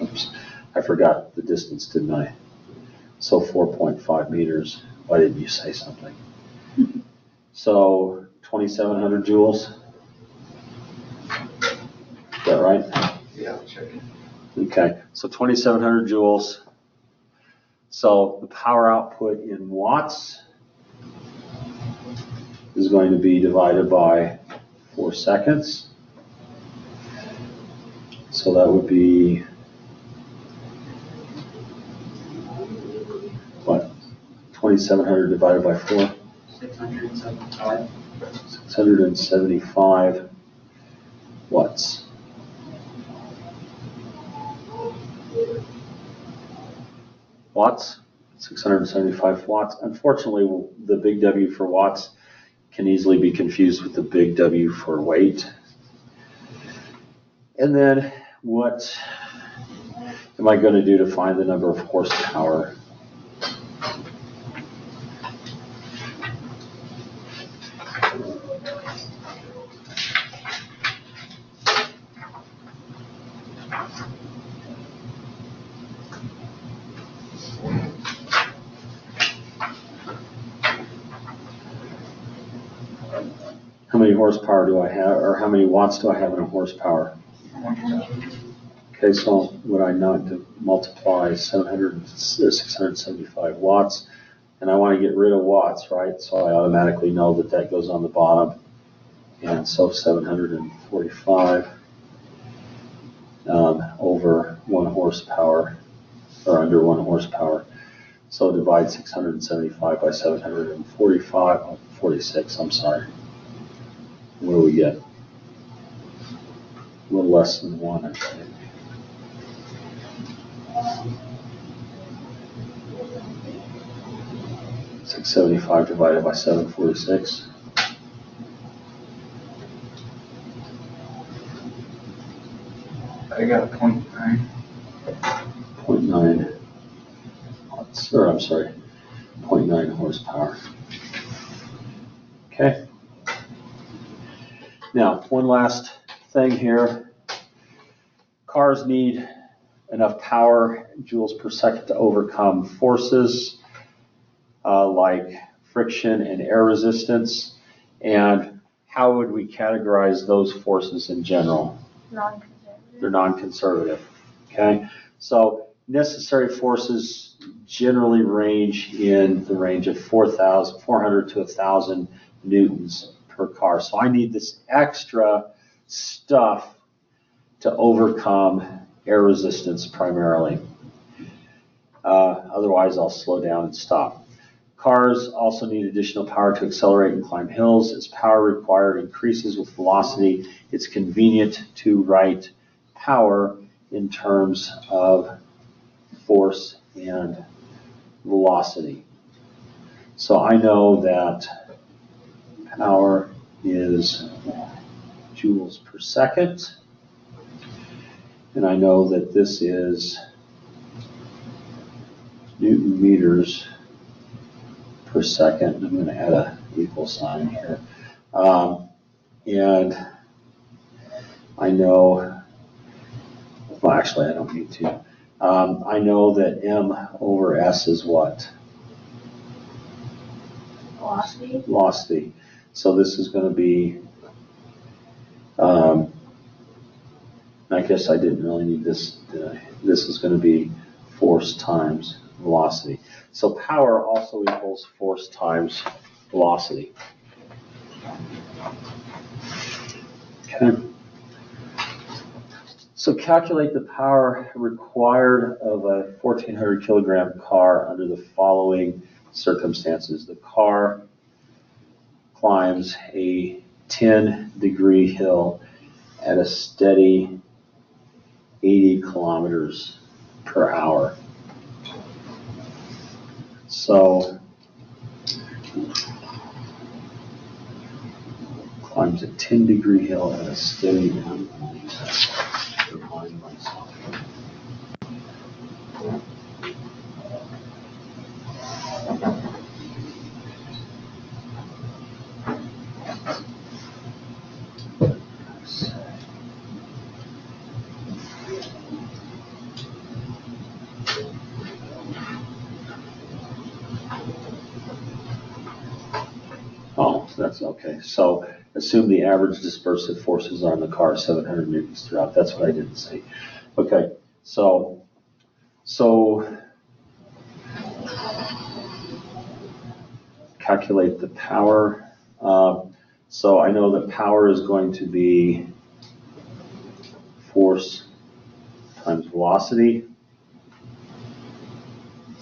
Oops, I forgot the distance, didn't I? So 4.5 meters. Why didn't you say something? So 2,700 joules. Is that right? Yeah, I'll check it. Okay, so 2,700 joules. So the power output in watts is going to be divided by 4 seconds. So that would be, what, 2,700 divided by 4? 675. 675 watts. Watts, 675 watts. Unfortunately, the big W for watts can easily be confused with the big W for weight. And then what am I going to do to find the number of horsepower? How many horsepower do I have, or how many watts do I have in a horsepower? Okay, so would I not to multiply 675 watts, and I want to get rid of watts, right? So I automatically know that that goes on the bottom, and so 745 over 1 horsepower, or under 1 horsepower. So divide 675 by 745, 46, I'm sorry. What do we get? A little less than 1, I think. $675 divided by 746. I got 0.9. 0.9 watts, or I'm sorry, 0.9 horsepower. Okay. Now, one last thing here. Cars need enough power, joules per second, to overcome forces like friction and air resistance. And how would we categorize those forces in general? Non-conservative. They're non-conservative. Okay, so necessary forces generally range in the range of 400 to 1,000 newtons per car. So I need this extra stuff to overcome air resistance primarily. Otherwise, I'll slow down and stop. Cars also need additional power to accelerate and climb hills. As power required increases with velocity, it's convenient to write power in terms of force and velocity. So I know that power is joules per second, and I know that this is Newton meters per second. I'm going to add an equal sign here. And I know, well, actually, I don't need to. I know that M over S is what? Velocity. Velocity. So this is going to be, I guess I didn't really need this, did I? This is going to be force times velocity. So power also equals force times velocity. Okay. So calculate the power required of a 1,400 kilogram car under the following circumstances. The car climbs a 10-degree hill at a steady 80 kilometers per hour. So climbs a 10-degree hill at a steady remind myself. Oh, that's okay. So assume the average dispersive forces on the car 700 newtons throughout. That's what I didn't say. Okay, so calculate the power. So I know that power is going to be force times velocity.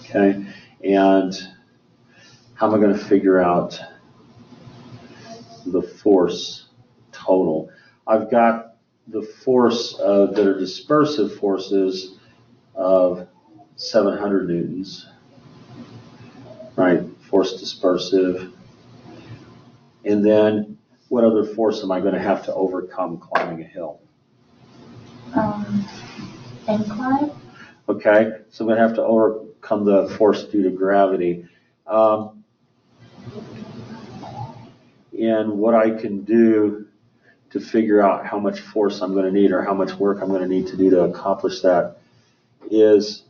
Okay, and how am I going to figure out the force total? I've got the force that are dispersive forces of 700 newtons, right? Force dispersive. And then what other force am I going to have to overcome climbing a hill? Incline. Okay, so I'm going to have to overcome the force due to gravity. And what I can do to figure out how much force I'm going to need or how much work I'm going to need to do to accomplish that is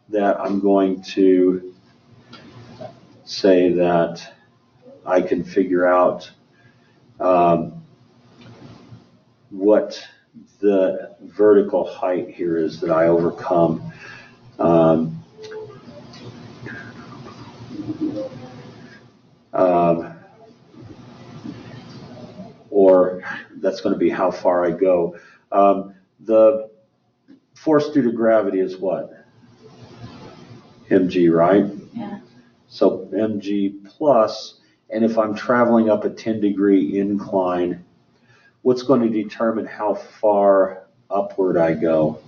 that I'm going to say that I can figure out what the vertical height here is that I overcome. Or that's going to be how far I go. The force due to gravity is what? Mg, right? Yeah. So mg plus, and if I'm traveling up a 10-degree incline, what's going to determine how far upward I go?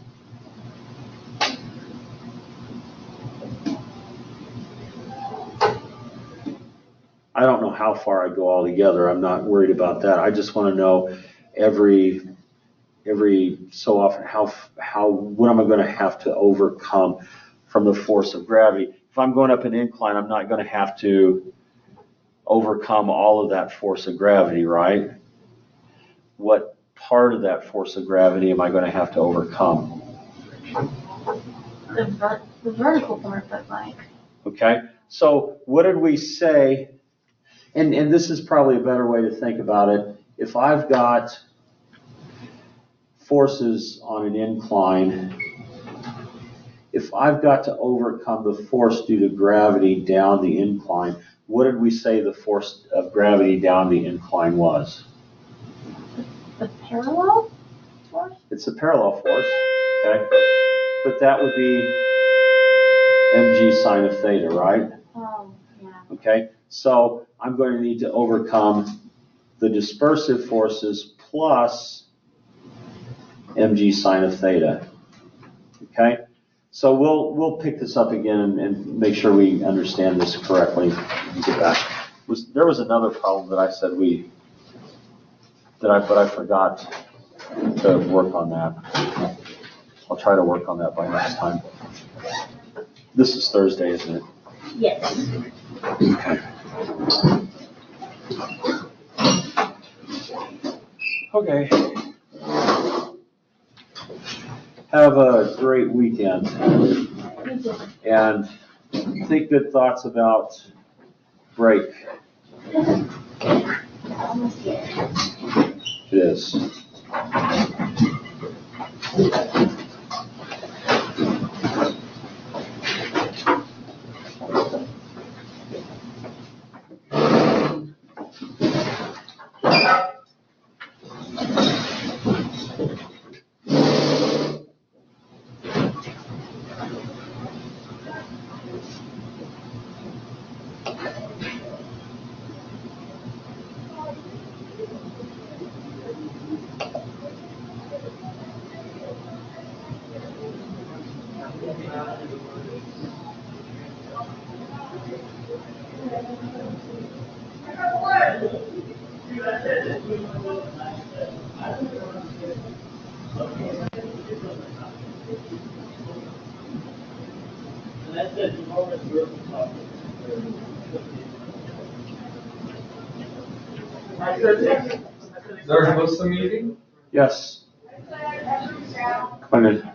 I don't know how far I go altogether. I'm not worried about that. I just want to know every so often what am I going to have to overcome from the force of gravity. If I'm going up an incline, I'm not going to have to overcome all of that force of gravity, right? What part of that force of gravity am I going to have to overcome? The vertical part, but like. Okay, so what did we say? And this is probably a better way to think about it. If I've got forces on an incline, if I've got to overcome the force due to gravity down the incline, what did we say the force of gravity down the incline was? The parallel force? It's a parallel force, okay? But that would be mg sine of theta, right? Oh, yeah. Okay, so I'm going to need to overcome the dispersive forces plus mg sine of theta. Okay? So we'll pick this up again and make sure we understand this correctly and get back. There was another problem that I said but I forgot to work on that. I'll try to work on that by next time. This is Thursday, isn't it? Yes. Okay. Okay. Have a great weekend. And think good thoughts about break. Almost there. It is. There was the meeting? Yes. Come in.